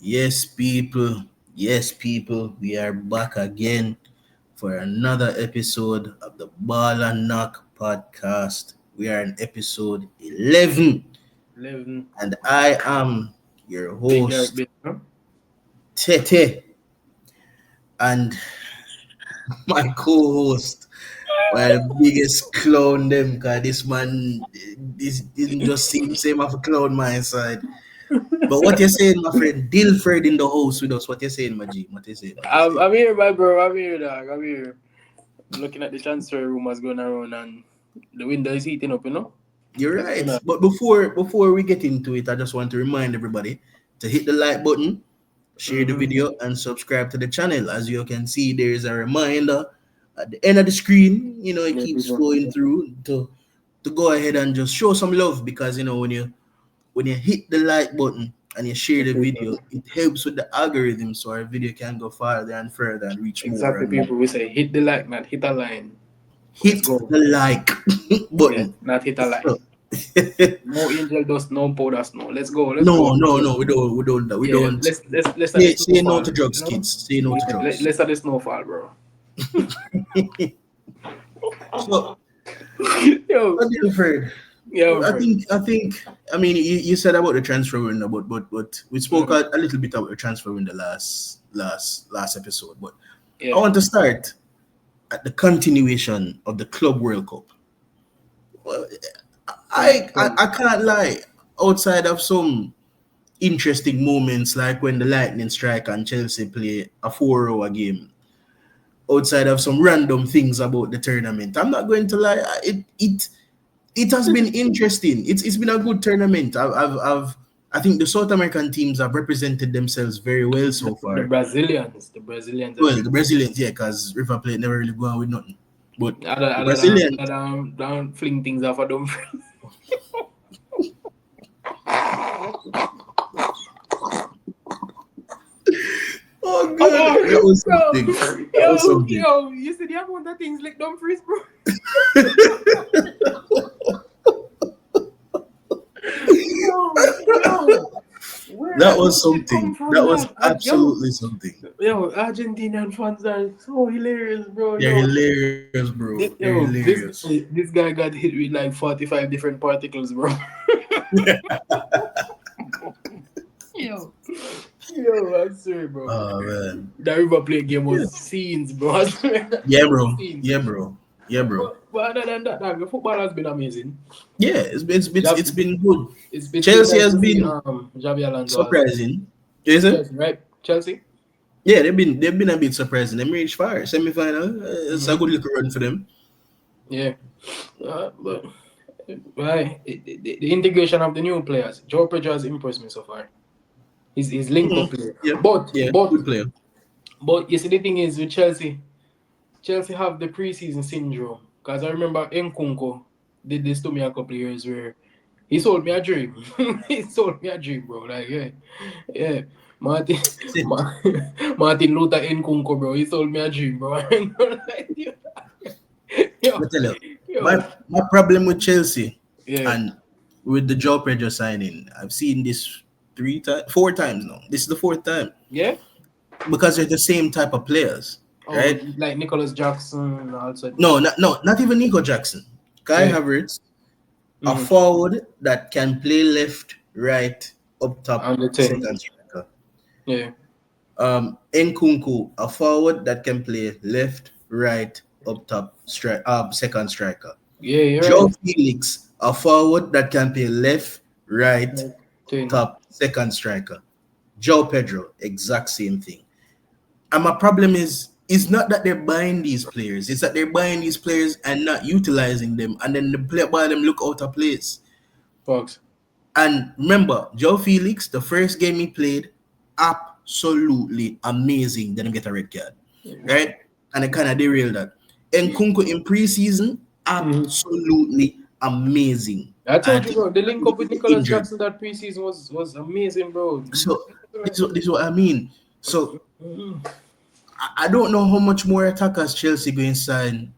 Yes, people. Yes, people. We are back again for another episode of the Ball and Knock podcast. We are in episode 11, 11. and I am your Big Eric host, Big, huh? Tete, and my co-host, one of the biggest clown them, because this man this didn't just seem same of a clown my side. But what you saying, my friend? Dilford in the house with us. What you saying, my G? What you saying? What you I'm, saying? I'm here, my bro. I'm here, dog. I'm here. I'm looking at the transfer rumors going around, and the window is heating up, you know? You're What's going right. on? But before we get into it, I just want to remind everybody to hit the like button, share the Mm-hmm. video, and subscribe to the channel. As you can see, there is a reminder at the end of the screen. You know, it Yeah, keeps people. flowing through to go ahead and just show some love, because you know when you hit the like button and you share Yeah, the people. video, it helps with the algorithm so our video can go farther and further and reach more Exactly, and more. people. We say hit the like, not hit a line. Let's Hit go. the like Yeah, button. not hit a line. So, No angel dust, no powder snow. Let's go. Let's no, go. no, no, we Yeah, don't. let's have the Say no snowfall. to You drugs, know? kids. Say no Yeah, to drugs. let's have the snowfall, bro. So, Yo, what do you afraid? yo, I bro. think, I think. I mean, you said about the transfer window, but we spoke Mm, a little bit about the transfer window last episode. But I yeah. want to start at the continuation of the Club World Cup. Well, From I can't lie. Outside of some interesting moments, like when the Lightning strike and Chelsea play a 4-hour game, outside of some random things about the tournament, I'm not going to lie. It has been interesting. It's been a good tournament. I think the South American teams have represented themselves very well so The far. Brazilians, the Brazilians have Well, been the Brazilians, yeah, because River Plate never really go on with nothing. But the other Brazilians, than fling things off of them. oh god, that was something. That was something. You see the amount of things like Dumfries, bro. Yo, where That that was bullshit come something. That from, was dog? absolutely something. Argentinian fans are so hilarious, bro. They're hilarious, bro. They're hilarious. This guy got hit with like 45 different particles, bro. Yo, I'm sorry, bro. Oh man. The River Plate game was scenes, bro. I swear. Yeah, bro. Scenes. Yeah, bro. Yeah, bro. But other than that, dog, the football has been amazing. Yeah, it's Jav- been good. it's been Chelsea nice has to see been Javi Alonso as surprising. Is it? Chelsea, right? Chelsea. Yeah, they've been a bit surprising. They reached far semi-final. It's a Mm-hmm. good little run for them. Yeah, but why the integration of the new players? Joe Pedro has impressed me so far. His link up Mhm. play, Yeah, but yeah, but good player. but you see the thing is with Chelsea. Chelsea have the preseason syndrome because I remember Nkunku did this to me a couple of years where he sold me a dream. He sold me a dream, bro. Like yeah. Martin, Ma- Martin Luther Nkunku, bro. He sold me a dream, bro. I ain't gonna lie to you. Yo, But tell you, yo, my problem with Chelsea yeah, and with the Joe Pedro signing, I've seen this 4 times now. This is the fourth time, yeah. because they're the same type of players, Oh, right? like Nicholas Jackson also. Not even Nico Jackson. Kai Yeah. Havertz, a Mm-hmm. forward that can play left, right, up top, On the 10. second striker. Yeah. Nkunku, a forward that can play left, right, up top, second striker. Yeah, you're Joe right. Felix, a forward that can play left, right, Like 10. top, second striker. Joe Pedro, exact same thing. And my problem is, it's not that they're buying these players, it's that they're buying these players and not utilizing them, and then the player by them look out of place. Fox. And remember, Joe Felix, the first game he played, absolutely amazing. Didn't get a red card, right? And it kind of derailed that. And Kunku in preseason, Mm-hmm. absolutely amazing. I told And you, bro. The link up with he's Nicholas injured. Jackson that preseason was amazing, bro. So this is what I mean. So Mhm. I don't know how much more attackers Chelsea going to sign.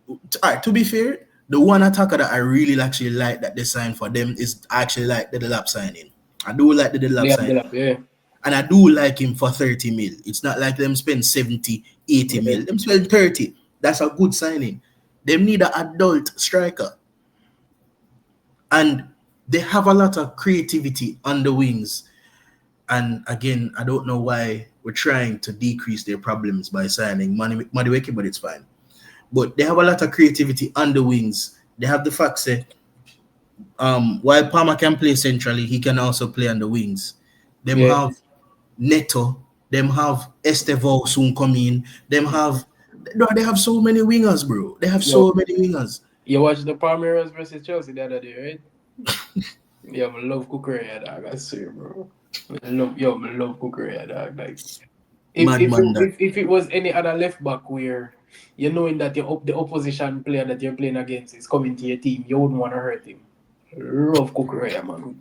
All right, to be fair, the one attacker that I really actually like that they signed for them is actually like the Delap signing. I do like the Delap Yeah, signing. yeah. And I do like him for 30 mil. It's not like them spend 70, 80 Yeah. mil. Them spend 30. That's a good signing. They need an adult striker. And they have a lot of creativity on the wings. And again, I don't know why we're trying to decrease their problems by signing Madueke, but it's fine. But they have a lot of creativity on the wings. They have the fact that while Palmer can play centrally, he can also play on the wings. Them Yeah. have Neto, them have Estevao soon coming. Them have no, they have so many wingers, bro. They have Yo, so many wingers. you watched the Palmeiras versus Chelsea the other day, right? Yeah, I love Kukurea, dog. I swear, bro. I love Kukurea, dog. Like, Madman that. if it was any other left back where you knowing that the opposition player that you're playing against is coming to your team, you wouldn't want to hurt him. Love Kukurea, man.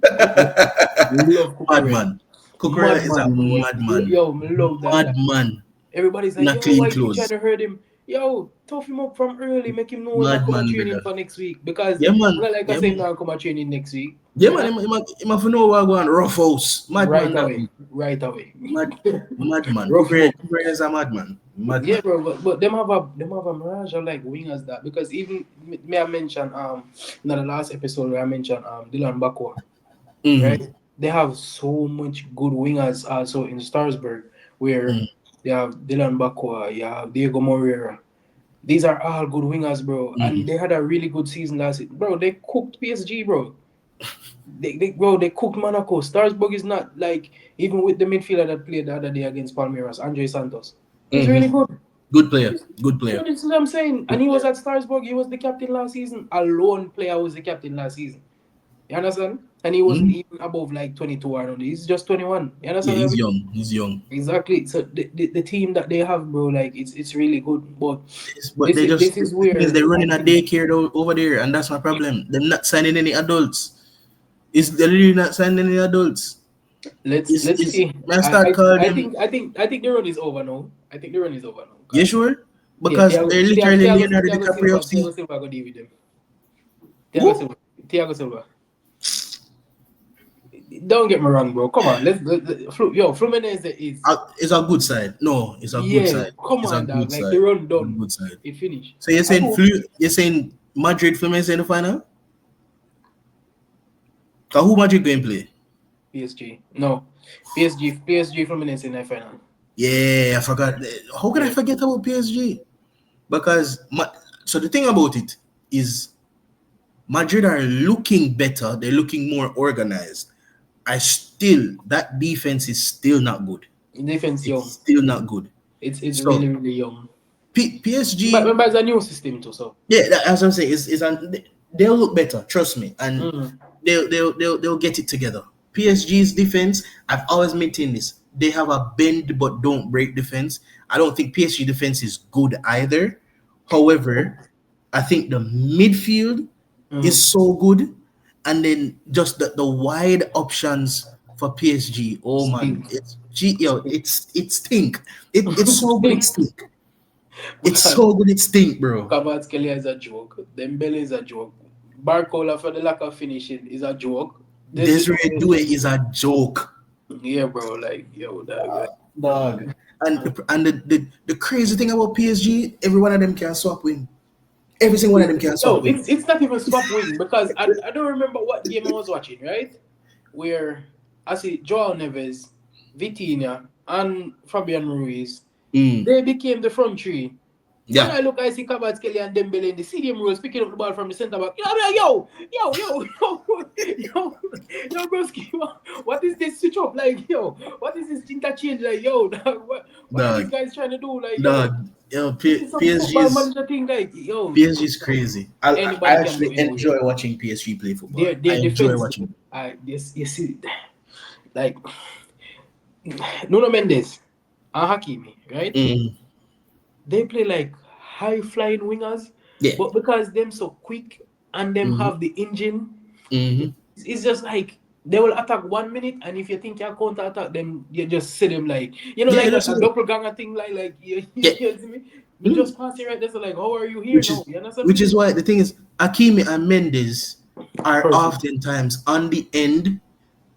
Love Kukurea. Madman. Kukurea is a Madman, bro. madman. Yo, me love that guy. Madman. Everybody's like, Not yo, clean why you trying clothes. to hurt him? Yo, tough him up from early, make him know when I come and Madman, training brother. for next week. Because Yeah, man. not like I Yeah, say man. now come and training next week. Yeah, You man. know? Him have to know what going rough house. Right Madman that away. one. Right away. Madman. Rough Kukurea up. is a madman. Yeah, Madman. bro, but them have a mirage of like wingers that because even may I mention in the last episode where I mentioned Dylan Bakwa, right? Mm-hmm. They have so much good wingers also in Starsburg where they have Dylan Bakwa, you have Diego Moreira. These are all good wingers, bro. Mm-hmm. And they had a really good season last season. Bro, they cooked PSG, bro. They cooked Monaco. Starsburg is not like even with the midfielder that played the other day against Palmeiras, Andre Santos. He's really Mm-hmm. good. Good player. Good You know, player. this is what I'm saying. And Good he was player. at Starsburg. He was the captain last season. A lone player was the captain last season. You understand? And he wasn't Mm-hmm. even above like 22 or something. He's just 21. You Yeah, understand what I he's mean? young. He's young. Exactly. So the team that they have, bro, like it's really good. But But they just this is the thing is where they're I running a think daycare over there, and that's my problem. They're not signing any adults. They're really not signing any adults. let's Is see. I start calling them? I think the run is over now. I think the run is over now. You Cause sure? yeah, Because they're literally Leonardo DiCaprio of Thiago sea. Silva go deal with them. Thiago Who? Silva. Thiago Silva. Don't get me wrong, bro. Come on, Fluminense is It's a good side. No, it's a good yeah. side. Come It's a on, dog. good Like the side. run It's a done. good side. It finished. So you're And saying you're saying Madrid Fluminense in the final? Who Madrid going to play? PSG. No. PSG Fluminense in the final. Yeah, I forgot. How can I Yeah. forget about PSG? Because so the thing about it is Madrid are looking better. They're looking more organized. That defense is still not good. Defense It's young. still not good. It's So really, really young. But PSG, remember it's a new system too, so yeah, as I'm saying, they'll look better. Trust me, and mm. they'll get it together. PSG's defense, I've always maintained this. They have a bend but don't break defense. I don't think PSG defense is good either. However, I think the midfield is Mm. so good, and then just the wide options for PSG. Oh man, Stink. it's stink. It's so good. It Stink. stink. It's Man, so good. It stink, bro. Kvaratskhelia is a joke. Dembele is a joke. Barcola for the lack of finishing is a joke. Desiree Desiree Doué is Doué just is a joke, yeah, bro. Like yo, dog. Like, dog. And the crazy thing about PSG, every one of them can swap win. Every single one of them can yo, swap win. it's not even swap wing because I don't remember what game I was watching, right? Where I see Joao Neves, Vitinha, and Fabian Ruiz. Mm. They became the front three. When Yeah, I look, I see Kvaratskhelia and Dembele in the CDM rules picking up the ball from the centre back. You know, I'm like, yo, broski, what is this switch up? Like, yo, what is this interchange? Like, yo, dog, what are these dog, guys trying to do? Like, yo, dog. Yo, this is some football manager thing. Like, yo, PSG is crazy. I anybody can do actually anyway. enjoy watching PSG play football. Their I enjoy defense, watching. this, you see, like Nuno Mendes and Hakimi, right? Mm. They play like high flying wingers, Yeah. but because them so quick and them Mm-hmm. have the engine, Mm-hmm. it's just like they will attack 1 minute, and if you think you counter attack them, you just see them like Yeah, like that's a it. doppelganger thing, like Yeah. you see me? Me Mhm. just pass it right there, so like, how are you here Which now? is You understand which me? is why the thing is Hakimi and Mendes are Perfect. oftentimes on the end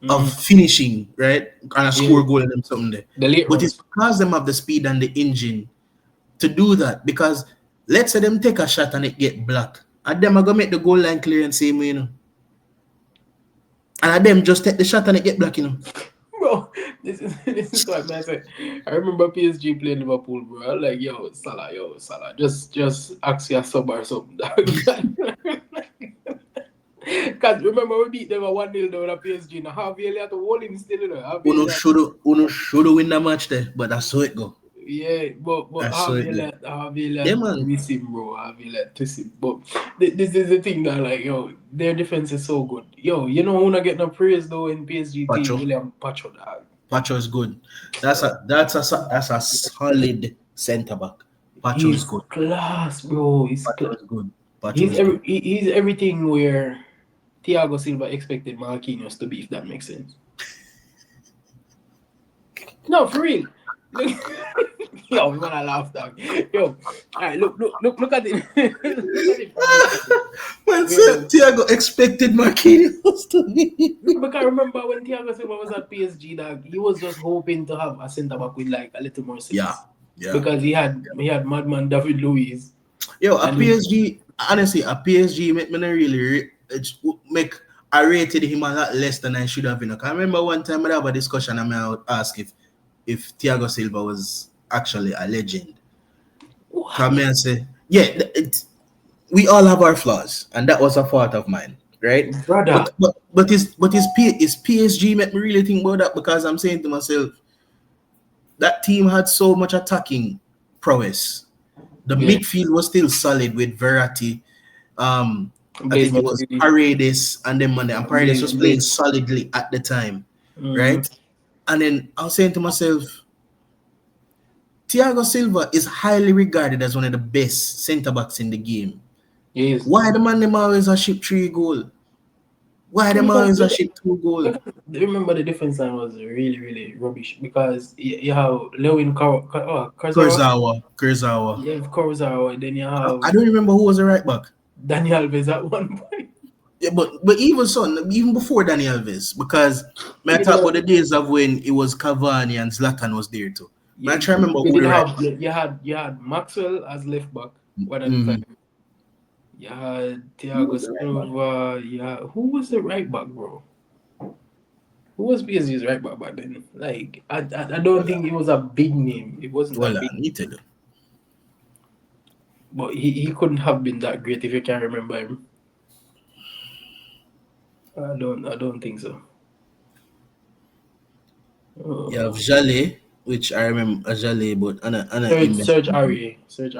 of finishing, right? And a Yeah. score goal in them something there. The late But it's runs. because them have the speed and the engine to do that. Because let's say them take a shot and it get blocked. And them are gonna make the goal line clearance same way, And at them just take the shot and it get blocked. Bro, this is what I said. I remember PSG playing Liverpool, bro. I was like, yo, Salah, just ask your sub or something. Because remember we beat them a 1-0 down at PSG. Now Javier had to hold him still, Uno should win the match there, but that's how it go. Yeah, but That's how it go. Javier Yeah, had man. twist him, bro. Javier had twist him. But this is the thing that, like, their defense is so good. You know who not get no praise though in PSG team? Pacho. William Pacho, dog. Pacho is good. That's a solid centre back. Pacho is He's good. class, bro. Pacho is good. Pacho is good. He's everything where Thiago Silva expected Marquinhos to be, if that makes sense. No, for real. Yo, we wanna laugh, dog. Yo, alright, look at it. Man said Thiago expected Marquinhos to be. Because I remember when Thiago Silva was at PSG, dog, he was just hoping to have a centre back with like a little more sense. Yeah. Because he had madman David Luiz. Yo, a PSG, honestly, a PSG make me not really make. I rated him a lot less than I should have been. I remember one time I have a discussion and I would ask if Thiago Silva was actually a legend. Come and say, yeah, we all have our flaws, and that was a fault of mine, right? Brother. But his PSG make me really think about that, because I'm saying to myself, that team had so much attacking prowess. The midfield was still solid with Verratti. I think it was Paredes and then Monday. And Paredes was playing solidly at the time, right? And then I was saying to myself, Thiago Silva is highly regarded as one of the best centre backs in the game. Yes. Why the man them always a ship 3 goal? Why them always a ship 2 goal? Remember the defense line was really, really rubbish, because you have Lewin Kurzawa. Kurzawa. You have Kurzawa, then you have I don't remember who was the right back. Dani Alves at one point. Yeah, but even before Dani Alves, because I talk about the days of when it was Cavani and Zlatan was there too. I try to remember who the right back. You had Maxwell as left back one at the time. You had Thiago Silva. Who was the right back, bro? Who was PSG's right back then? Like, I don't think it was a big name. It wasn't that big. I need to know. But he couldn't have been that great if you can't remember him. I don't think so. You have Jalé, which I remember Jalé, but Search Ari. Search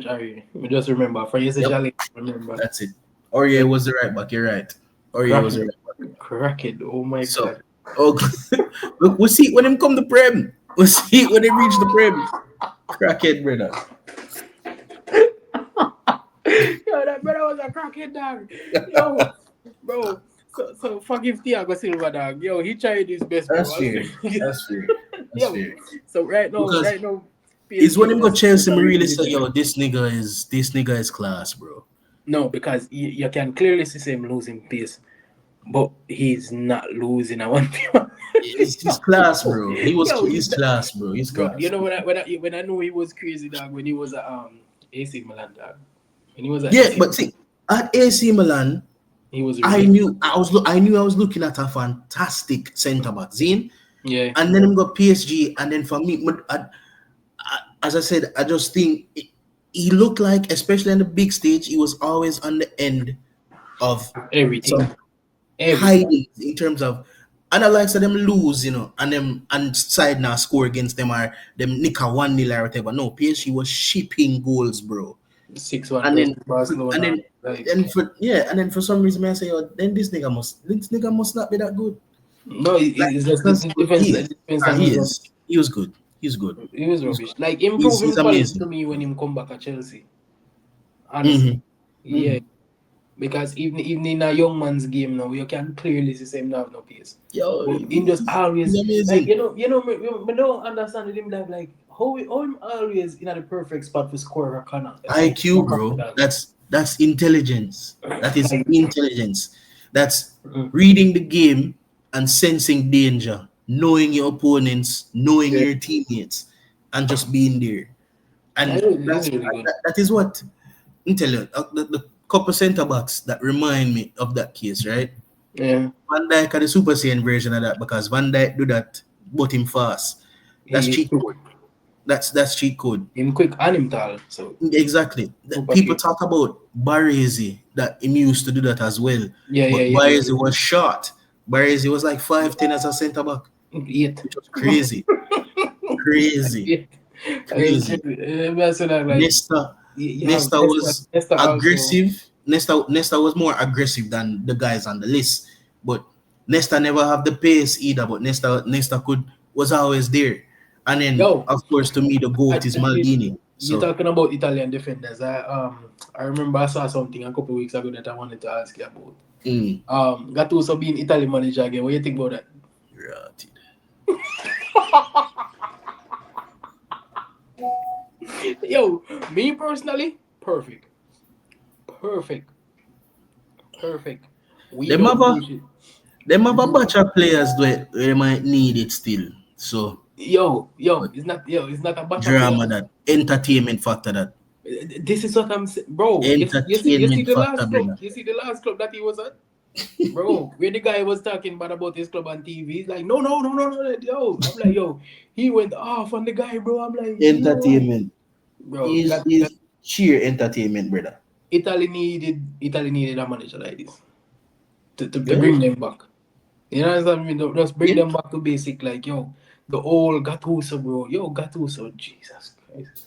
Ari. We just remember. For you say Jalé, remember. That's it. Aurier was the right back. You're right. Aurier was the right back. Cracked. Oh my god. Look, we'll see when him come the Prem. We'll see when they reach the Prem. Crackhead, brother. Yo, that brother was a crackhead, dog. Yo, bro. So forgive Thiago Silva, dog. Yo, he tried his best. That's fair. That's fair. So right now, it's when him go Chelsea, me really say, yo, this nigga is class, bro. No, because you can clearly see him losing pace, but he's not losing at one point. He's class, bro. He's class, bro. He's class. Bro, you know when I know he was crazy, dog, when he was at AC Milan, dog. When he was at but see, at AC Milan, he was. I knew I was looking at a fantastic centre back, Zine. Yeah. And then him got PSG, and then for me, as I said, I just think he looked like, especially on the big stage, he was always on the end of everything. Hiding in terms of, and I like them lose, and side now score against them, or them nick a 1-0 or whatever. No, PSG was shipping goals, bro. 6-1 and then Barcelona. And then for some reason I say, then this nigga must not be that good. No, it's just the defense. He was good. He was rubbish. Like, improving quality to me when him come back at Chelsea. Honestly. Yeah. Because even in a young man's game now, you can clearly see him have no pace. Yo, he just always, amazing. Like, we don't understand him, like how him always in the perfect spot to score a corner. IQ, bro. That's intelligence. That is intelligence. That's reading the game and sensing danger, knowing your opponents, knowing Yeah. your teammates, and just being there. Yeah, And it's really good. that is what I tell you. The couple centre backs that remind me of that case, right? Yeah. Van Dijk are the Super Saiyan version of that because Van Dijk do that, but him fast. That's He cheat quick. code. That's cheat code. Him quick and him tall. So Exactly. super People cute. talk about Baresi that him used to do that as well, Yeah, but yeah, yeah, Baresi was short. Baresi was like 5'10" as a centre back, yeah. Eight. which was crazy, crazy, Yeah. That's crazy. crazy. That's what I like. Nesta, You have Nesta Nesta. was Nesta also. aggressive. Nesta was more aggressive than the guys on the list, but Nesta never have the pace either. But Nesta could was always there, and then Yo, of course to me the goat is Maldini. you're So talking about Italian defenders. I remember I saw something a couple of weeks ago that I wanted to ask you about. mm, Gattuso being Italy manager again. What do you think about that? rotted. Yo, me personally, perfect. Perfect. Perfect. We Them don't have a bullshit. them have a batch of players where they might need it still. So but It's not a batch of drama players. that entertainment factor that This is what I'm saying, bro. You see entertainment the factor, last club. brother. You see the last club that he was at, bro. Where the guy was talking bad about his club on TV. He's like, no, no, no, no, no, yo. I'm like, yo. He went off on the guy, bro. I'm like, yo, Entertainment bro. is sheer entertainment, brother. Italy needed a manager like this to Yeah. bring them back. You know what I mean? Just bring Yeah. them back to basic, like yo, the old Gattuso, bro. Yo, Gattuso, Jesus Christ.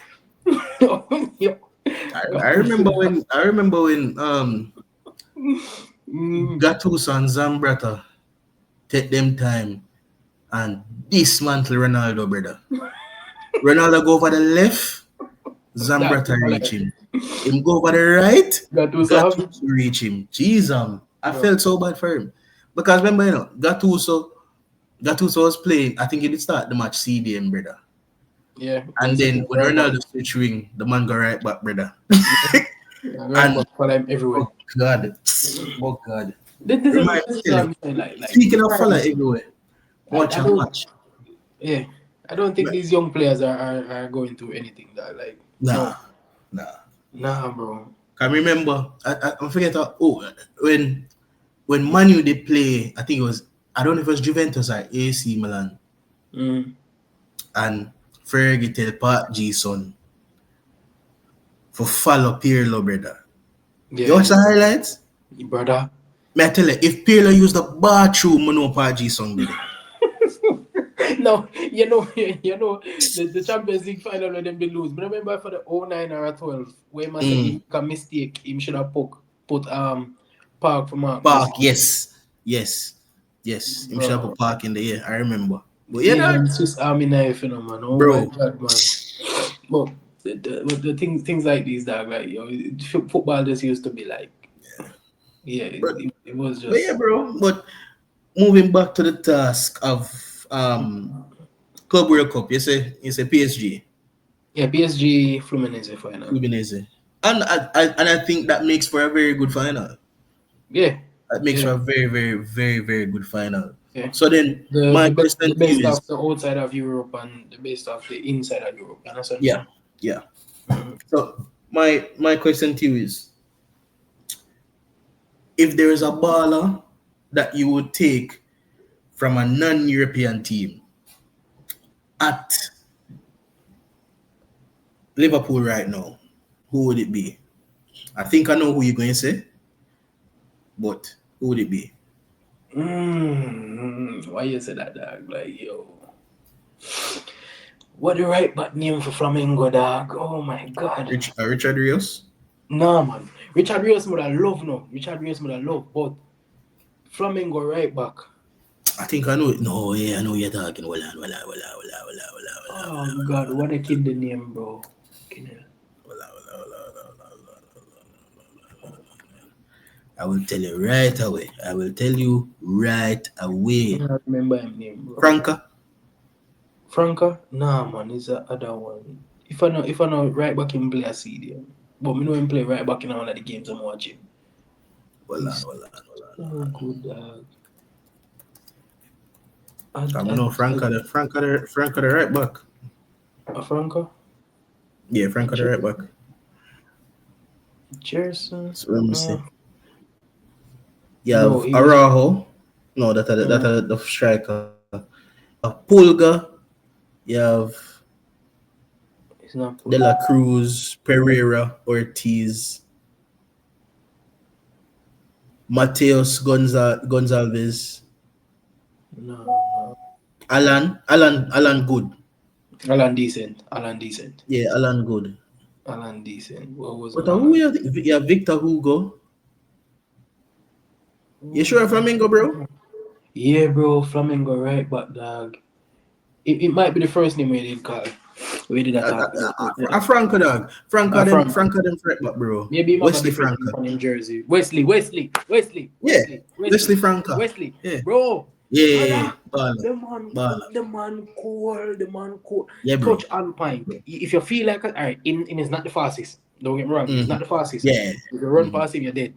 Yo, Gattuso. I remember when Mm, Gattuso and Zambrata take them time and dismantle Ronaldo, brother. Ronaldo go over the left, that Zambrata reach like him. Him go over the right, Gattuso have Gattuso reach him. Jeez, I bro. felt so bad for him. Because remember, Gattuso was playing, I think he did start the match CDM, brother. Yeah, And that's then it. when Right back. Ronaldo switch wing, the man go right back, brother. Yeah, right And back for them everywhere. oh God. Oh God. This Remind is tell what you. I'm saying. Like Speaking of fella regardless, everywhere, watch I a don't. match. Yeah, I don't think these young players are going through anything that like Nah, no, nah. nah, bro. Can remember I forget when Manu they play, I think it was I don't know if it was Juventus or AC Milan Mm, and Fergie tell Pat Jason for follow Pirlo, brother. You yeah, watch the highlights? brother. May I tell you, if Pirlo used the bathroom, I know Pat Jason did it. No, the Champions League final when them they lose. But remember for the 09 or 12, where man said he Mm. make a mistake, him should have put Park for Marcus. Park, yes. Yes. Yes. Him should have Bro, put Park in the air. I remember. But yeah, even dog, Swiss Army knife, man. Oh my bro. god, man. But the things like these, dog, like football just used to be like, yeah, But, it was but yeah, just bro. But moving back to the task of Club World Cup, you say PSG, yeah, PSG Fluminense final. Udinese. And I think that makes for a very good final. Yeah, That makes yeah, for a very, very, very, very good final. yeah. So then The my the best question the to best you of is the outside of Europe and the best of the inside of Europe. You understand? yeah, yeah. Mhm. So my question to you is if there is a baller that you would take from a non-European team at Liverpool right now, who would it be? I think I know who you're going to say, but who would it be? Why you say that, dog? Like, yo, what the right back name for Flamengo, dog? Oh my god. Richard Rios? Nah, man. Richard Rios would have love, no. Richard Rios would have love, but Flamengo right back. I think I know it. No, yeah, I know you're talking. Hold on, hold on, hold on, hold on, hold on, hold on, hold on, Oh god, what a kid the name, bro. Fucking hell. hold on, hold on, hold on, hold on, hold on. I will tell you right away. I will tell you right I away. don't remember him name, bro. Franca? Franca? Nah, man, it's the other one. If I know right back him play a CD, but me know him play right back in one of the games I'm watching. Hold on, He's hold on, hold on. Oh, good dog. I know Franco the right back. A Franco? Yeah, Franco the right back. Jerson? So let me see. You No, have he was. Araujo. No, that are the striker. Pulga. You have He's not De Paul. La Cruz, Pereira, Ortiz, Mateus Gonzalez, No. Alan Good. Alan decent. Alan decent. Yeah, Alan Good. Alan decent. What was But who Alan? you have Victor Hugo. You Oh, sure Flamingo, bro? yeah, bro. Flamingo right back, dog. It might be the first name we did call. We did attack. A Franco dog. Franco. Franco them fret back, bro. Maybe him have a Wesley different Franco. name on him jersey. Yeah. Wesley Franco. Wesley. Yeah. Bro. Yeah. Brother. Baller. The man, Baller. the man cool. Yeah, bro. Touch on point. If you feel like, all right, in is not the fastest. Don't get me wrong, he's not the fastest. Yeah. If you run past him, you're dead.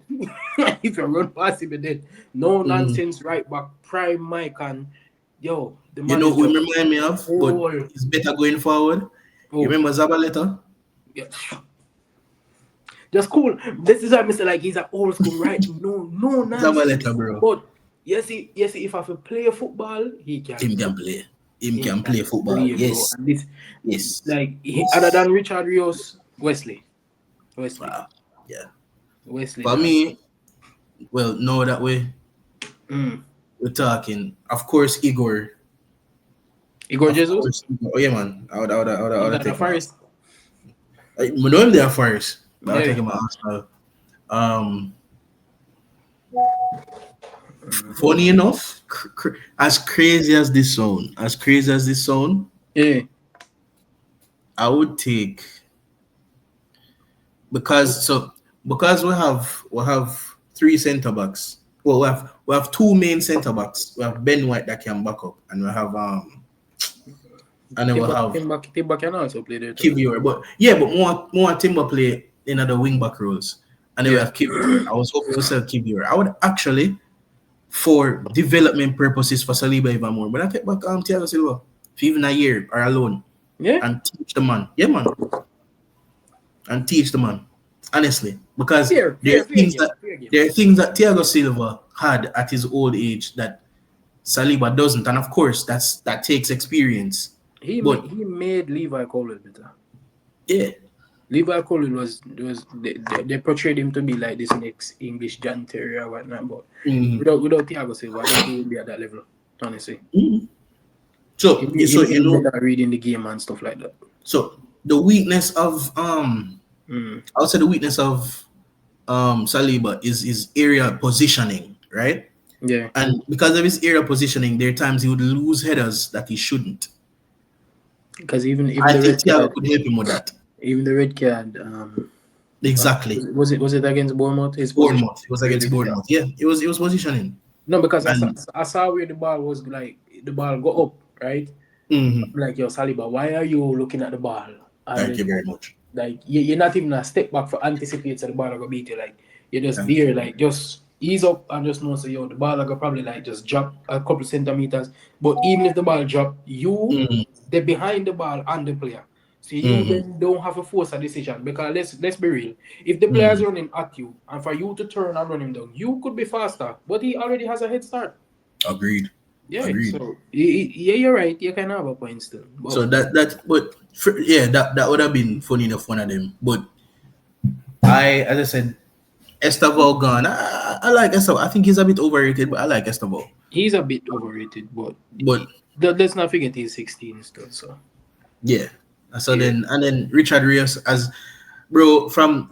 If you run past him, you're dead. No nonsense, right back, prime Mike, and yo, the You man know is who just remind me of, but cool. it's better going forward. You Oh, remember Zabaleta? yeah. Just cool. This is why I say like he's an old school, right? No nonsense. Zabaleta, bro. But yes, if I have to play football, he can. Him can play. Him He can play football. play, bro. Yes. And this, Yes. like, other than Richard Rios, Wesley. Wow. Yeah. Wesley. For me, well, no, that way we're talking. Of course, Igor. Igor Of Jesus. course, Igor. Oh yeah, man. I would He's take the him out. first. I know him there first, but I'll Yeah. take him out. Arsenal. Funny enough, as crazy as this sound, Yeah. I would take because we have three centre backs. Well, we have two main centre backs. We have Ben White that can back up, and we have and then we'll have Timber can also play there too. Kivior. But more Timber play in other wing back roles, and then we have Kivior. I was hoping we sell Kivior. I would actually, for development purposes, for Saliba even more, but I take back Thiago Silva for even a year or alone. Yeah. And teach the man. Yeah, man. And teach the man. Honestly. Because there are things that Thiago Silva had at his old age that Saliba doesn't. And of course, that takes experience. He made Levi Colwill better. Yeah. Levi Colwill was they portrayed him to be like this next English John Terry or whatnot, but without Thiago Silva, I don't think he'll be at that level, honestly. So you know, reading the game and stuff like that. So the weakness of I would say the weakness of Saliba is his area positioning, right? Yeah. And because of his area positioning, there are times he would lose headers that he shouldn't. Because even I the think red Thiago card, could help him with that. even the red card. Exactly. Was it against Bournemouth? It was against Bournemouth. Yeah, it was positioning. No, because I saw where the ball was, like the ball go up, right? Like, yo, Saliba, why are you looking at the ball? And Thank you very much. Like you're not even a step back for anticipate so the ball will beat you. Like you're just there, like just ease up and just know so yo the ball will probably like just drop a couple centimeters. But even if the ball drop, they're behind the ball and the player. So you then don't have to force a decision because let's be real. If the player is running at you and for you to turn and run him down, you could be faster, but he already has a head start. Agreed. Yeah. Agreed. So yeah, you're right. You can have a point still. But, so that would have been funny enough, one of them. But as I said, Estevao gone. I like Estevao. I think he's a bit overrated, but I like Estevao. He's a bit overrated, but let's not forget he's 16 still. So yeah. So then Richard Rios bro from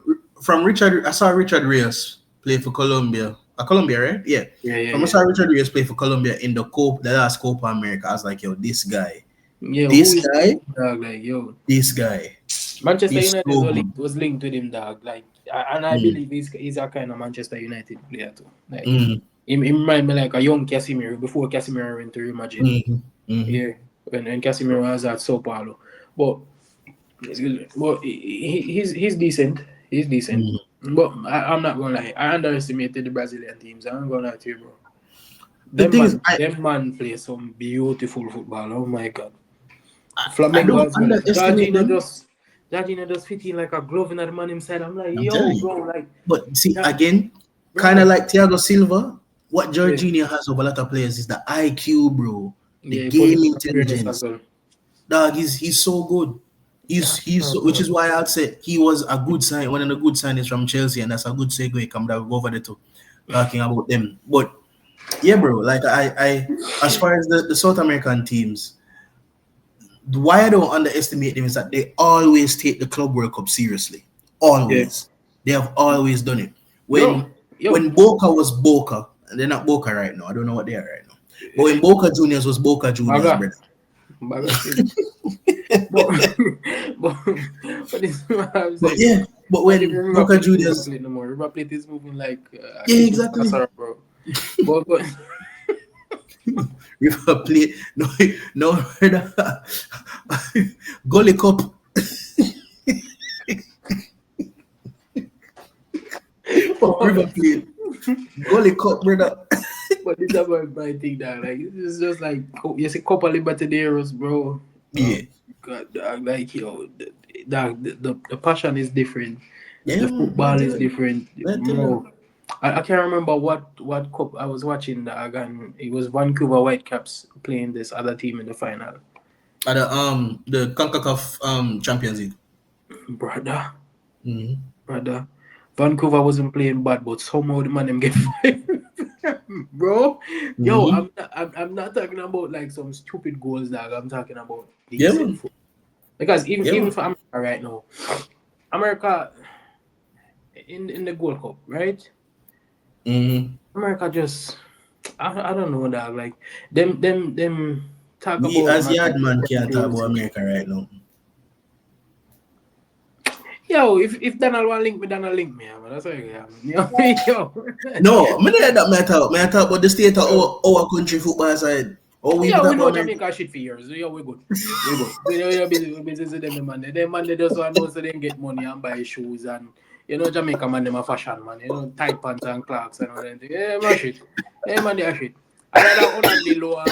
Richard. I saw Richard Rios play for Colombia. Colombia, right? Yeah. I saw Richard Rios play for Colombia in the last Copa America. I was like, yo, this guy. Yeah, this guy. Dog, like, yo. This guy. Manchester United was linked with him, dog. Like, and I believe he's a kind of Manchester United player too. Like, he remind me like a young Casemiro before Casemiro went to Real Madrid. Yeah, when Casemiro was at Sao Paulo, but he's decent. He's decent. But I'm not gonna lie. I underestimated the Brazilian teams. I'm gonna lie to you, bro. The thing is, Them man play some beautiful football. Oh my god. I Flamengo don't as well. underestimate them. Jorginho just fit in like a glove in the man inside. I'm like, I'm telling yo, you. bro, like But see, that, again, kind of bro. like Thiago Silva, what Yeah, Jorginho has over a lot of players is the IQ, bro. The yeah, game positional awareness as intelligence. well. Dog, he's so good. Yeah, Which is why I'd say he was a good sign, one of the good signings from Chelsea, and that's a good segue. Come down go over there to talking about them. But yeah, bro, like I as far as the South American teams, why I don't underestimate them is that they always take the Club World Cup seriously. yeah. Always. They have always done it. Yo, yo, When Boca was Boca, and they're not Boca right now. I don't know what they are right now. But when Boca Juniors was Boca Juniors, Baga, brother. Baga still. But, but, but this is what I'm But saying. yeah, but Not even when River Boca Plate is River Juniors, Plate no more. River Plate is moving like a yeah, kitchen exactly. casserole, bro. But River Plate, no, no, Gully Cup, River Plate, Gully Cup, brother. but this is about my thing, dog. Like it's just like you see Copa Libertadores, bro. Yeah, God, dog, like yo, dog, the passion is different. yeah, The man. Man, football tell is you, different, man, tell you. bro. I can't remember what cup I was watching, dog, and it was Vancouver Whitecaps playing this other team in the final, At the CONCACAF Champions League. brother. Mm-hmm. Brother. Vancouver wasn't playing bad, but somehow the man them get fired. Bro. Yo, Mm-hmm. I'm not talking about like some stupid goals, dog. I'm talking about Yeah, decent man. football. Because Yeah, even man. for America right now, America in the Gold Cup, right? Mm-hmm. America just I don't know, dog. Like them talk We about as man like Yardman Christian can't talk about Pulisic. America right now. Yo, if Donald want link me, Donald link me, man. That's what you got. Yo. No, I mean that matter. May I talk about the state of Yo. our country football side. Or we Yeah, talk we about know America. Jamaica shit for years. Yeah, we good. We good. We busy, we busy with them, man. Them man, they just want to know so they can get money and buy shoes and Jamaica man, them a fashion man. Tight pants and clocks and all that. Yeah, man, shit. Yeah, man, they are shit. I rather own and Dilo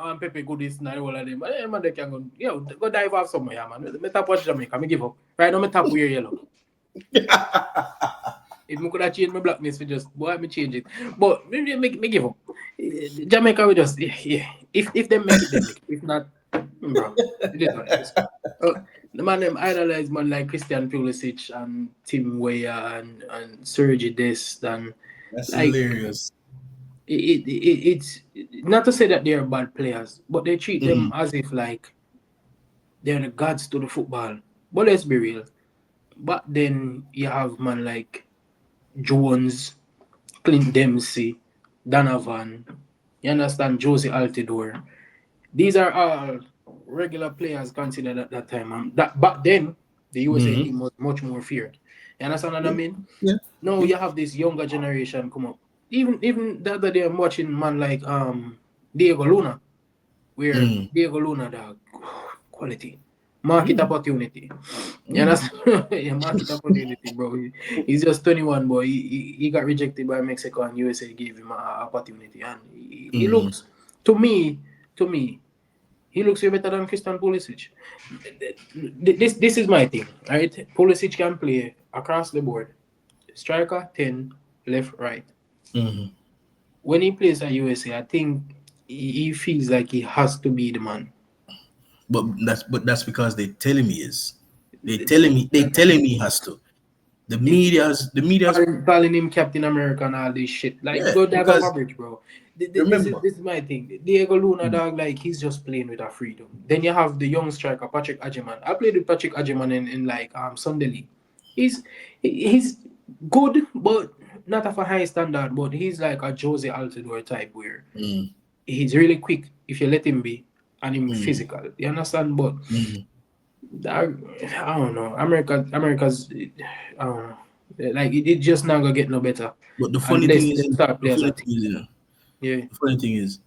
and Pepe Goodies and all of them. But yeah, man, they can go. Go dive off somewhere, yeah, man. Me tap watch Jamaica. Me give up. Right now, me tap wear yellow. If I could have changed my blackness for just boy, me change it. But me give up. Jamaica will just yeah. If they make it, they make it. If not, bro, it is what it is. The man them idolize man like Christian Pulisic and Tim Weah and Sergi Dest and That's like hilarious. it's not to say that they're bad players, but they treat them Mm. as if like they're the gods to the football. But let's be real. But then you have man like Jones, Clint Dempsey, Donovan, you understand, Josie Altidore. These are all regular players considered at that time. And that back then, the USA Mm-hmm. team was much more feared. You understand what I Yeah. mean? Yeah. Now Yeah. you have this younger generation come up. Even the other day I'm watching man like Diego Luna, where Mm. Diego Luna dog quality. Market Mm. opportunity. You Mm. understand? Yeah, market opportunity, bro. He's just 21, boy. He got rejected by Mexico and USA gave him an opportunity. And he Mm. looks, to me, he looks way better than Christian Pulisic. This is my thing, right? Pulisic can play across the board. Striker, 10, left, right. Mm. When he plays at USA, I think he feels like he has to be the man. But that's because they telling me is. They telling me has to. The media's Calling him Captain America and all this shit. Like, yeah, go dive off a because bridge, bro. This is remember. this is my thing. Diego Luna, Mm. dog, like he's just playing with a freedom. Then you have the young striker Patrick Ajiman. I played with Patrick Ajiman in like Sunday League. He's he's good, but not of a high standard. But he's like a Jose Altidore type where Mm. he's really quick if you let him be, and him Mm. physical. You understand? But Mm. I don't know. America's I don't know. Like it just not gonna get no better But the funny unless thing is, them start the players funny are thing thick. is, Yeah. the funny thing is,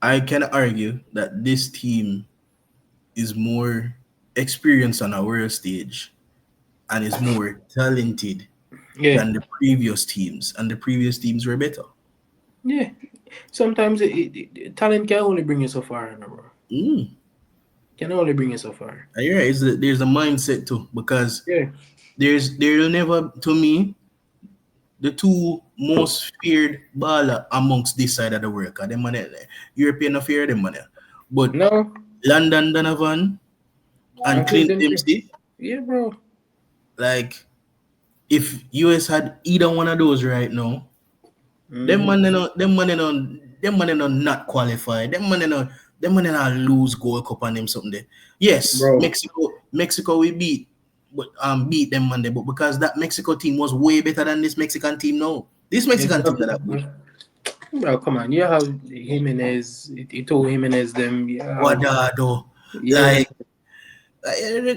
I can argue that this team is more experienced on a world stage and is more talented Yeah, than the previous teams, and the previous teams were better. yeah. Sometimes talent can only bring you so far, you know, bro. Mm. Can only bring you so far. And you're right, there's a mindset too, because Yeah. there'll never, to me, the two most feared baller amongst this side of the world. 'Cause them money, European no fear them money. But No, London Donovan I and put Clint them three. Dempsey, Yeah, bro. like if US had either one of those right now, them Mm-hmm. money no, them money no not qualify. Them money no lose Gold Cup and them something there. Yes, Bro. Mexico we beat, but beat them Monday, but because that Mexico team was way better than this Mexican team now. This If you Mexican team have, not that good. bro, come on. You have Jimenez, Ito Jimenez, them. You have, Guardado, yeah, like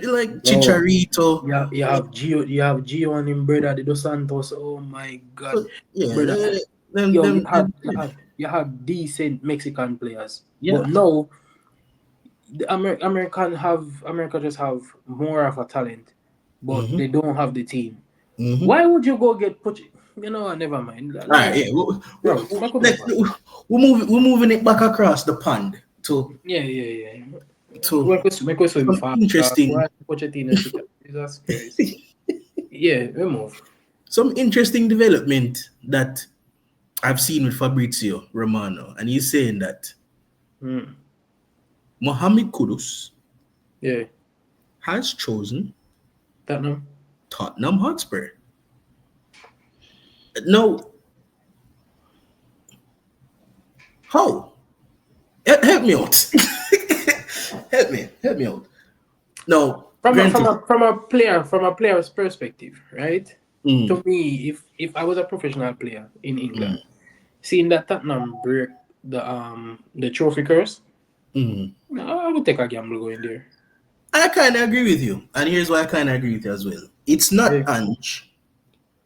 like bro. Chicharito. Yeah, you have Gio and him brother, the Dos Santos. Oh my God, So yeah, brother. them Yo, them, them you have decent Mexican players, yeah. but no, America just have more of a talent, but Mm-hmm. they don't have the team. Mm-hmm. Why would you go get put? You know, never mind. All right, Like, yeah. bro, make a Let's, move. we're moving it back across the pond Yeah, yeah, yeah. to Make us swim some fast. interesting Why Pochettino shit? Jesus Christ. Yeah, we move. some interesting development that I've seen with Fabrizio Romano, and he's saying that Hmm. Mohamed Kudus Yeah, has chosen that no. Tottenham Hotspur. Now, how? Help me out. Help me out. Now, granted, From a player's perspective, right? mm, To me, if I was a professional player in mm, England, seeing that Tottenham break the trophy curse, mm. I would take a gamble going there. I kind of agree with you, and here's why I kind of agree with you as well. It's Yeah, not Ange,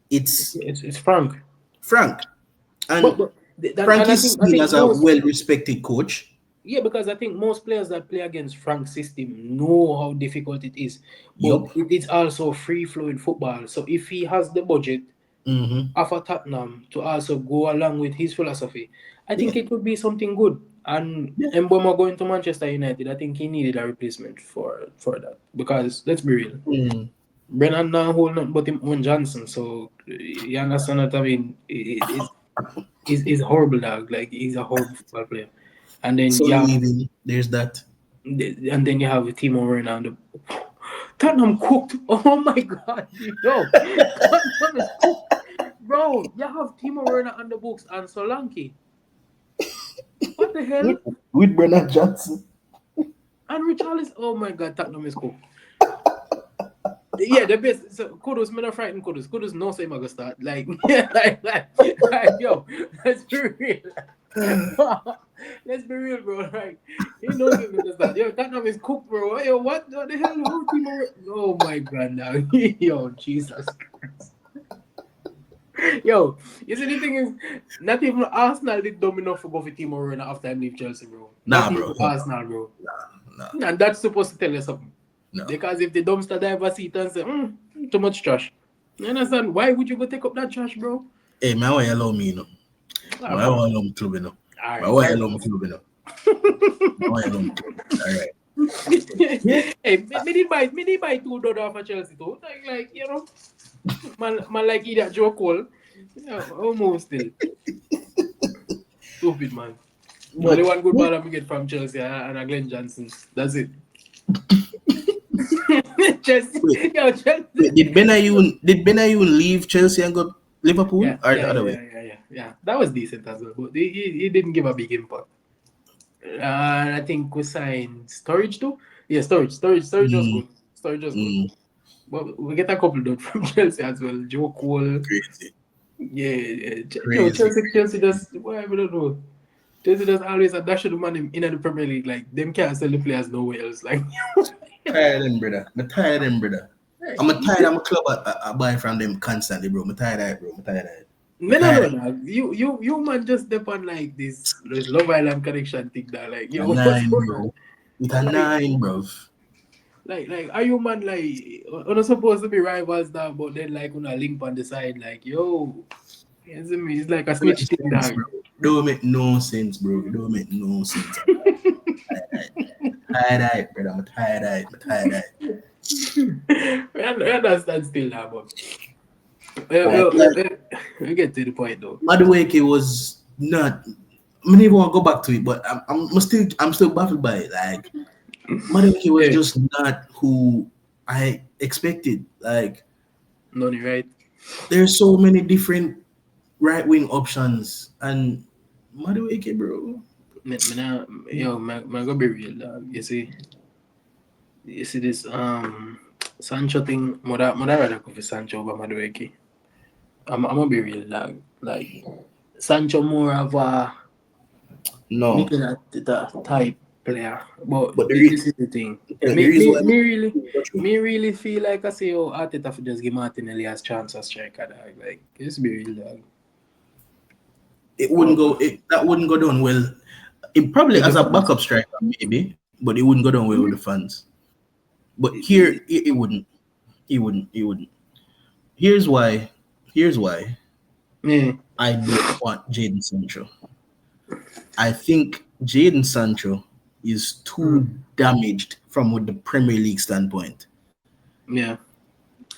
it's it's Frank. Frank, But and and Frank I is think I seen think as a most well-respected coach. yeah, because I think most players that play against Frank's system know how difficult it is. But Yup. it's also free flowing football. So if he has the budget Mm-hmm. of a Tottenham to also go along with his philosophy, I Yeah. think it would be something good. And Yeah. Mboma going to Manchester United, I think he needed a replacement for that. Because let's be real, Mm. Brennan now hold nothing but him own Johnson. So you understand what I mean? It's horrible, dog. Like he's a horrible football player. And then So yeah, leaving, there's that. and then you have Timo Werner on the Tottenham cooked. Oh my god, yo, Tottenham is cooked, bro. You have Timo Werner on the books and Solanke. What the hell? With, with Bernard Johnson. And Richarlison. Oh my god, Tottenham is cooked. Yeah, the best. So Kudus, me not frightened Kudus. Kudus no say gonna start. Like, yeah, yo, let's be real. Let's be real, bro. Like, he knows he's gonna start. Yo, Tottenham is cooked, bro. Yo, what the hell? How Timo? Oh my god, now, yo, Jesus Christ. Yo, you see the thing is, not even Arsenal did dumb enough to go for Timo Werner after I leave Chelsea, bro. Not Nah, even bro. Arsenal, bro. Nah, And that's supposed to tell you something. no. Because if the dumpster diver see it and say, too much trash. You understand? Why would you go take up that trash, bro? Hey, man, why you allow me, you know? Oh, Why you come on. allow me club, you know? All Why right, why you fair allow me enough. club, you know? Why you allow me club? All right. Yeah. Hey, me did buy $2 for Chelsea too. Like you know, man like idiot Joe Cole. Yeah, almost still. Stupid man. Only But one good yeah, ball I get from Chelsea and a Glenn Johnson. That's it. Chelsea, wait, yo, Chelsea. wait, did Benayoun leave Chelsea and go Liverpool Yeah, or yeah, the other yeah, way? yeah, yeah, yeah, yeah. That was decent as well, but he didn't give a big impact. I think we signed Storage too. Yeah, Storage was Mm, good. Storage was good. mm, But we get a couple done from Chelsea as well. Joe Cole. crazy, Yeah, yeah. Yo, crazy, Chelsea crazy. does. Why I don't know. Chelsea does always a dash of the money in the Premier League. Like them can't sell the players nowhere else. Like, Tired of them, brother. I'm tired of them, brother. I'm a tired. I'm a club. I buy from them constantly, bro. I'm tired of it, bro. I'm tired of it. I'm no, no, tired no, of no. You man just step on like this Love Island connection thing that like it. A yo, what's nine, going on? bro. With a Like nine, bro. Like, are you man like we're not supposed to be rivals now, but then like on a link on the side, like yo, you see me? It's like a Don't snitch make thing, sense, dog. bro. Don't make no sense, bro. Don't make no sense at all. Tired-eyed, brother. I'm tired-eyed. I'm tired-eyed. We understand still now, but Like, like we get to the point though. Madueke was not. I mean, even want to go back to it, but I'm still baffled by it. Like Madueke was Yeah, just not who I expected. Like none right. there's so many different right wing options, and Madueke, bro. Me now, yo, man, go be real, dog. You see this Sancho thing. Mother rather go for Sancho over Madueke. I'm gonna be real, dog. Like Sancho more of a No, Mikel Arteta type player. But but this is the thing. the reason why Me really feel like I say, oh, Arteta for just give Martinelli as chance as striker, dog. Like, let's be real, dog. it wouldn't Oh, go. That wouldn't go down well. It probably with the as a fans. backup striker, maybe, but it wouldn't go down well with the fans. But here, it wouldn't. It wouldn't. It wouldn't. Here's why. Here's why Yeah, I don't want Jaden Sancho. I think Jaden Sancho is too mm, damaged from with the Premier League standpoint. yeah.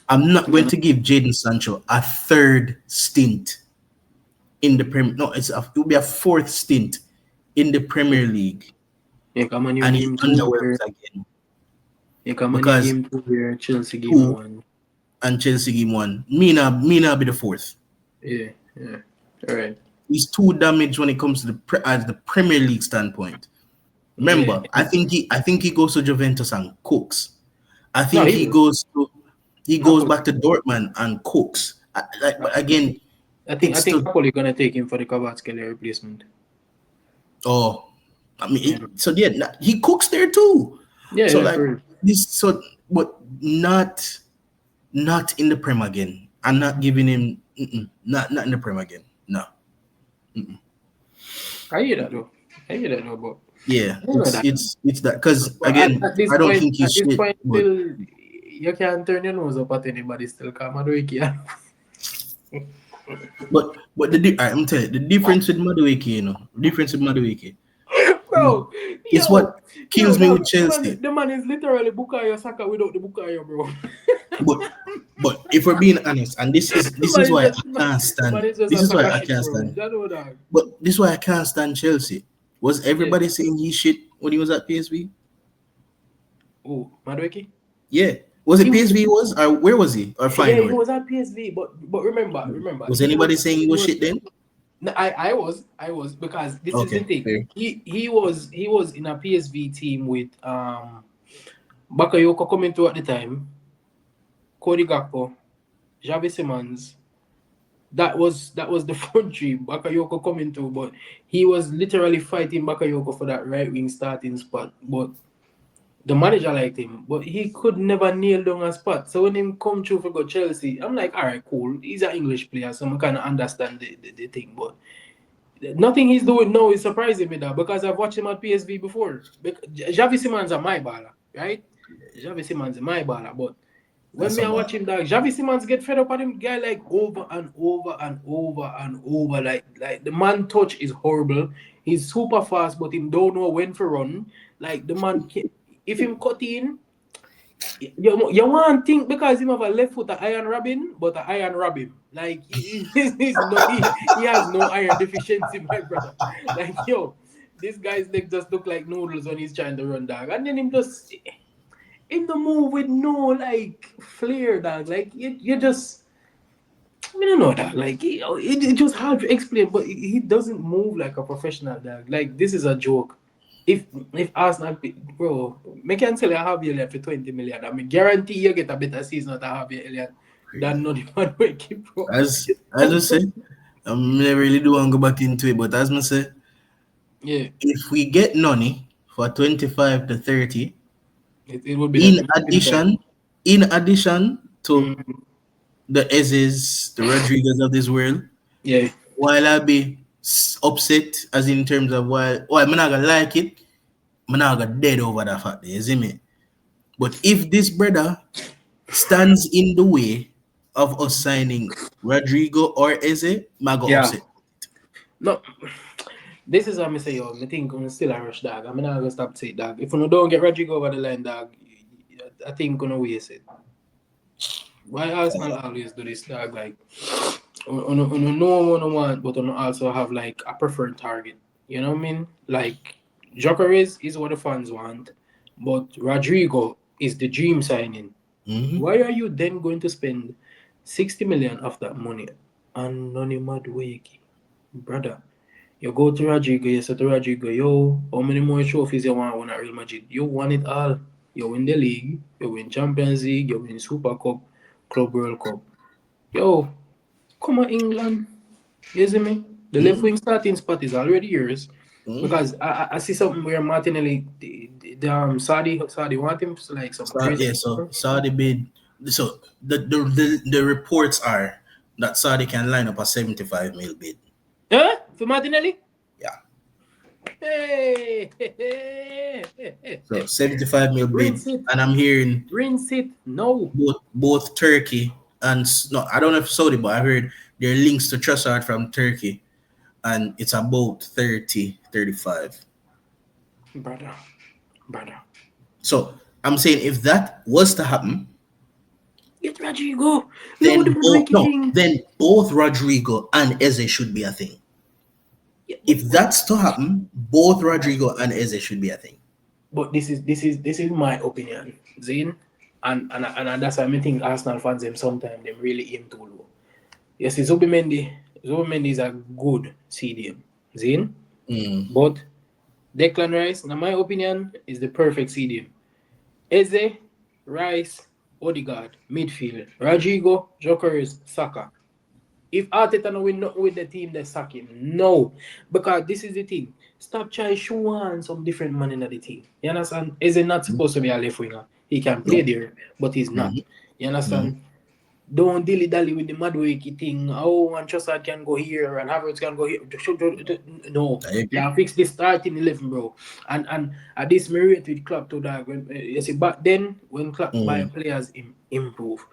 I'm not going Yeah, to give Jaden Sancho a third stint in the Premier. No, it will be a fourth stint in the Premier League, yeah, come on, you and he game two underwhelms here. again Yeah, come on, you because game two here. Chelsea game two one. and Chelsea game one. Me not be the fourth. Yeah, yeah. All right. He's too damaged when it comes to as the Premier League standpoint. Yeah. Remember, I think he goes to Juventus and cooks. I No, think he he will. goes Napoli. back to Dortmund and cooks. But again, I it's think still Napoli gonna take him for the Kvaratskhelia replacement. oh, I mean, Yeah. so yeah, he cooks there too. Yeah, So yeah, like for real. this, so but not in the Prem again. I'm not giving him not in the Prem again. No, mm-mm. I hear that though. I hear that though, but Yeah, I don't know it's that. it's it's that because But again, I don't think at he's this shit, point, but still, you can't turn your nose up at anybody. Still, come on, Ricky. but I'm telling you, the difference with Madueke, difference with Madueke is, Bro, is what kills me that with Chelsea. the man is literally Bukayo Saka without the Bukayo, bro. But if we're being honest, and this is why I can't The man stand. is just This a is why Saka I shit, can't bro. stand. You know that. But this is why I can't stand Chelsea. Was Yeah. everybody saying he shit when he was at PSV? Oh, Madueke? Yeah. Was it He, PSV? He was or where was he? Or yeah, he Feyenoord? was at PSV, but remember, Was anybody saying he was shit then? No, I was because this is the Okay, thing. fair. He was in a PSV team with Bakayoko coming through at the time, Cody Gakpo, Javi Simmons. That was the front three. Bakayoko coming through, but he was literally fighting Bakayoko for that right wing starting spot. But the manager liked him, but he could never nail down a spot. So when him come through for go Chelsea, I'm like, all right, cool. He's an English player, so I kind of understand the thing. But nothing he's doing now is surprising me that because I've watched him at PSV before. Javi Simmons are my baller, right? Javi Simmons is my baller, but when That's me a I watch ball. him, dog, Javi Simmons get fed up at him guy like over and over and over and over. Like the man touch is horrible. He's super fast, but him don't know when to run. Like the man, if him cut in, you want to think because him have a left foot, a iron Robin, but a iron Robin. Like he has no iron deficiency, my brother. Like yo, this guy's leg just look like noodles when he's trying to run, dog. And then him just in the move with no like flair, dog. Like you just I don't know that. Like it just hard to explain, but he doesn't move like a professional, dog. Like this is a joke. If if Arsenal, bro, me can tell you Javier Elliott for 20 million. I mean, guarantee you get a better season out of Javier Elliott than not the man we keep, bro. As I say, never really do want to go back into it, but as I say, Yeah, if we get Noni for 25 to 30, it would be that. in It would be the time. addition, in addition to Mm, the Ezes, the Rodriguez of this world, yeah, while I be upset as in terms of why I'm not gonna like it, I'm not gonna dead over that fact. You see me? But if this brother stands in the way of us signing Rodrigo or Eze, I go Yeah. upset. No, this is what I say, yo. I think I'm still a rush, dog. I'm not gonna stop saying, dog. If we don't get Rodrigo over the line, dog, I think we're gonna waste it. Why Arsenal always do this, dog? Like, on no one want, but on also have like a preferred target. You know what I mean? Like, Jokeres is what the fans want, but Rodrigo is the dream signing. Mhm. Why are you then going to spend 60 million of that money on Noni Madueke? Brother, you go to Rodrigo, you say to Rodrigo, yo, how many more trophies you want to win at Real Madrid? You won it all. You win the league, you win Champions League, you win Super Cup, Club World Cup. Yo, come on, England. You see me? The left Mhm. wing starting spot is already yours. Mhm. Because I see something where Martinelli, Saudi want him to like some So crazy. yeah, so Saudi bid. So the reports are that Saudi can line up a 75 mil bid. Huh? For Martinelli? Yeah. Hey! So 75 mil bid, Rinse it. and I'm hearing Rinse it. No. both Turkey and no, I don't know if Saudi, but I heard there are links to Trossard from Turkey, and it's about 30, 35. Brother. Brother. So I'm saying if that was to happen, Get Rodrigo. No, the then both Madueke no, thing. then both Rodrigo and Eze should be a thing. Yeah, If that's to happen, both Rodrigo and Eze should be a thing. but this is my opinion, Zane. And that's why I think Arsenal fans them sometimes them really aim too low. Yes, Zubimendi is a good CDM. Zane. Mm. But Declan Rice, in my opinion, is the perfect CDM. Eze, Rice, Odegaard, midfield. Rodrigo, Jokers, Saka. If Arteta no win nothing with the team, they sack him. No. Because this is the thing. Stop trying to show on some different man in the team. You understand? Eze not supposed to be a left winger. He can play No. there, but he's not. Mm-hmm. You Mm-hmm. understand? Don't dilly dally with the Madwakey thing. Oh, and Trossard can go here and Havertz can go here. No, I agree. yeah, fix the starting 11, bro. And at this merit with Klopp to that. When you see, but then when Klopp buy Mm. players improve,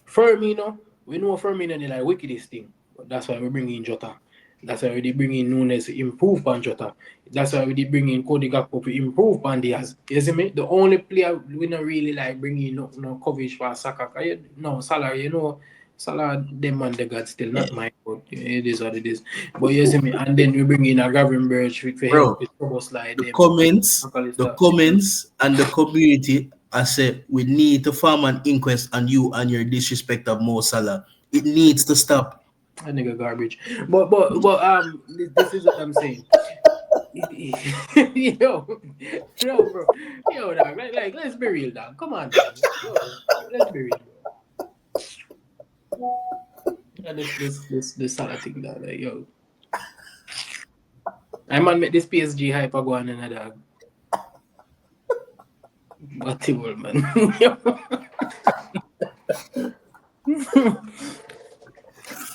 Firmino, we know Firmino they like wickedest thing, but that's why we bring in Jota. That's why we did bring in Nunes to improve on Jota. That's why we did bring in Cody Gakpo to improve on Diaz. You see me? The only player we not really like bringing no coverage for Saka. No, Salah, Salah, them man, the God still, Yeah. not mine, but it is what it is. But you see me? And then we bring in a Gavin Birch for help Bro, with Thomas Slide, the them, comments, the McAllister. comments and the community I said we need to form an inquest on you and your disrespect of Mo Salah. It needs to stop. That nigga garbage. But this is what I'm saying. Yo, no, bro. Yo, dog. Like, let's be real, dog. Come on, dog. Yo, let's be real, bro. Yeah, this Salah thing, dog. Like, yo, I man make this PSG hype go on and dog. But man. Yo.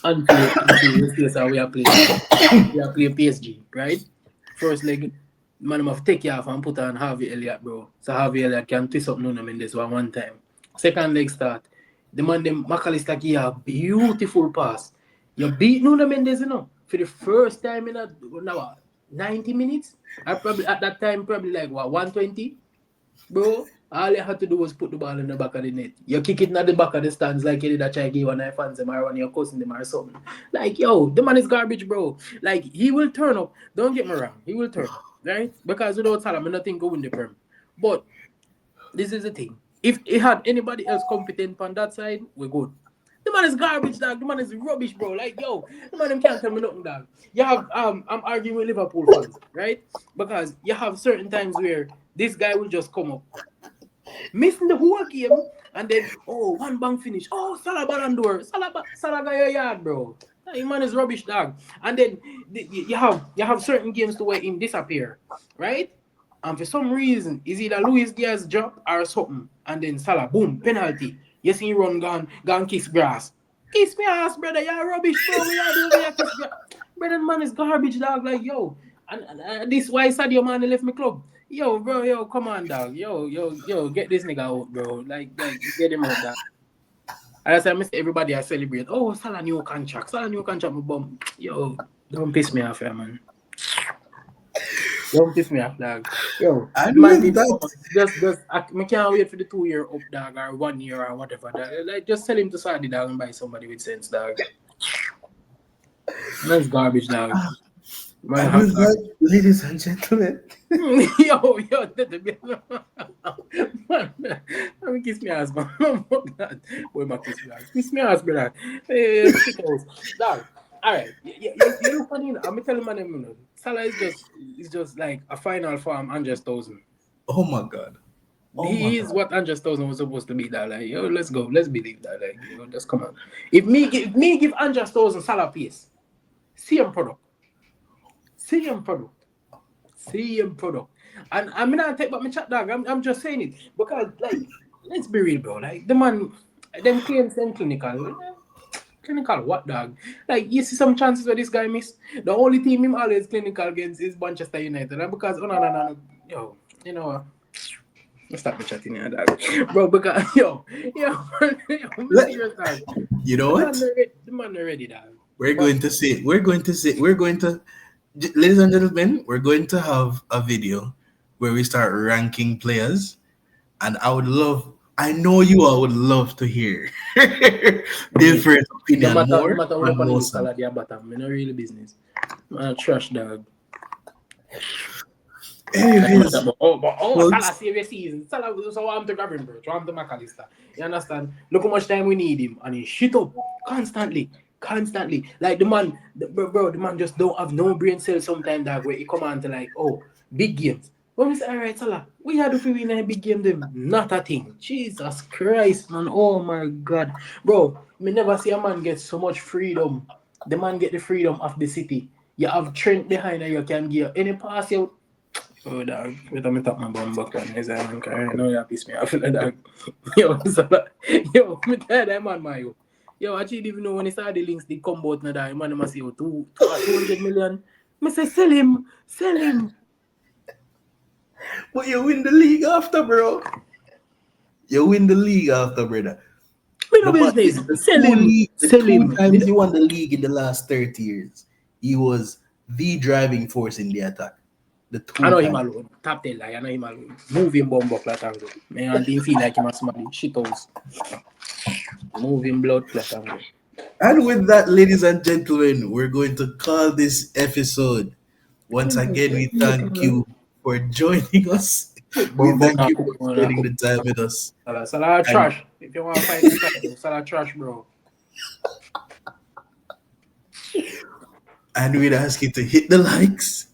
Until this place how we are playing. We are playing PSG, right? First leg, man have take you off and put on Harvey Elliott, bro. So Harvey Elliott can twist up Nuno Mendes one time. Second leg start. The man them McAllister give you a beautiful pass. You beat Nuno Mendes, for the first time in 90 minutes. I probably at that time probably like 120. Bro, all you had to do was put the ball in the back of the net. You kick it in the back of the stands like you did a try give one of your fans them or one of your cousin them or something. Like, yo, the man is garbage, bro. Like, he will turn up. Don't get me wrong. He will turn up, right? Because without Salah, I nothing go win the Prem. But this is the thing. If he had anybody else competent on that side, we're good. The man is garbage, dog. The man is rubbish, bro. Like, yo, the man them can't tell me nothing, dog. You have I'm arguing with Liverpool fans, right? Because you have certain times where this guy will just come up, missing the whole game, and then one bang finish. Oh, Salah Ballon d'Or. Salah got your yard, bro. That man is rubbish, dog. And then you have certain games to where him disappear, right? And for some reason, is either Luis Diaz drop or something, and then Salah, boom, penalty. You see him run, gone kiss grass. Kiss me ass, brother. You're rubbish, bro. We are doing here kiss grass. Brother, man is garbage, dog. Like, yo. And this why Sadio Mane left my club. Yo, bro, yo, come on, dog. Yo, get this nigga out, bro. Like, get him out, dog. And I said, I miss everybody I celebrate. Oh, Salah new contract. Salah new contract, my bum. Yo, don't piss me off, yeah, man. Don't piss me off, dog. Yo, And man with needs to come that, on. I can't wait for the 2 year up, dog, or 1 year or whatever, dog. Like, just tell him to Saudi, dog, and buy somebody with sense, dog. Man's garbage, dog. Man, and hot with garbage. that, ladies and gentlemen, Yo, man, let me kiss me ass, man. Where my kiss me ass? Kiss me ass, brother. Shit house. Dog. All right, you look funny. I'm telling man, Salah is just like a final form, Andres Thousand. oh my god, oh my He is god, what Andres Thousand was supposed to be. That like, yo, let's go, let's believe that. Like, just come on. If me give Andres Thousand Salah pace, same product, same product. Same product. And I'm not take back my chat, dog. I'm just saying it. Because, like, let's be real, bro. Like, the man, them claims them clinical. Clinical what, dog? Like, you see some chances where this guy miss. The only team him always clinical against is Manchester United. And because, oh, no. Yo, you know what? Let's stop me chatting here, dog. Bro, because, I'm Let, serious, dog. you know what? The man already, dog. We're But, going to say, ladies and gentlemen, we're going to have a video where we start ranking players, and I know you all would love to hear me, different no opinion matter, no more matter on what Mo league Salah. Salah, they are bottom. Me no really business. Man, trash, dog. Anyways, But Salah folks, save a season. Salah so I'm to grab him, bro. I'm to McAllister. You understand? Look how much time we need him, and he shit up constantly. Constantly. Like the man just don't have no brain cells sometimes, dog, where he come on to like, oh, big games. When we say, all right, Salah, we had to win a big game, them. Not a thing. Jesus Christ, man. Oh my God. Bro, me never see a man get so much freedom. The man get the freedom of the city. You have Trent behind and you can give any pass you. Oh, dog. Wait a minute, tap my bum back on his hand. I know you piss me off, dog. Yo, Salah. Yo, me tell that man, my yo. Yo, actually, even know when he started the links, they come out now, that man, must say, oh, 200 million. Me say, sell him. Sell him. but you win the league after, bro. You win the league after, brother. Me no The man business. did the Sell him. the Sell two him. times he won the league in the last 30 years. He was the driving force in the attack. The I two know him times. alone. Tap the lie. I know him alone. Move him bomb buck like angle. Man, I didn't feel like him as somebody. Shit house. Move him blood clot angle. And with that, ladies and gentlemen, we're going to call this episode. Once again, we thank you for joining us. We Bomb buck thank not you cook. for Not spending cook. the time with us. Salah And trash. If you want to fight inside, Salah trash, bro. and we'd ask you to hit the likes,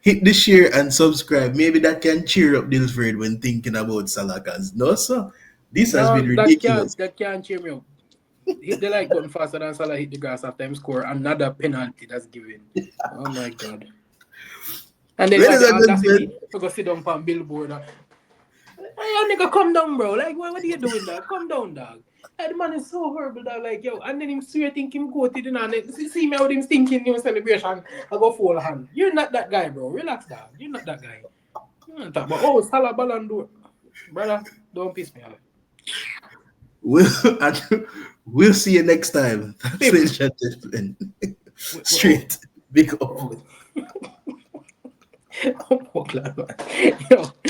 hit the share, and subscribe. Maybe that can cheer up Dilford when thinking about Salah. Cause no, sir, this has No, been ridiculous. that can't cheer me up. Hit the like button faster than Salah hit the grass after him score another penalty that's given. Oh my God. And then he had Ladies the and audacity gentlemen, to go sit down on billboard. Hey, yo, nigga, come down, bro. Like, what are you doing, dog? Come down, dog. Hey, the man is so horrible, dog. Like, yo, and then him swear think him go to the nan. See me how him thinking new celebration. I go full hand. You're not that guy, bro. Relax, dog. You're not that guy. You not that, but oh, Salah Ballon d'Or. Brother, don't piss me off. we'll, and we'll see you next time. Thanks, Fifth. ladies and gentlemen. We're out. Straight. Big up. We're out. Oh, fuck that, man. Yo.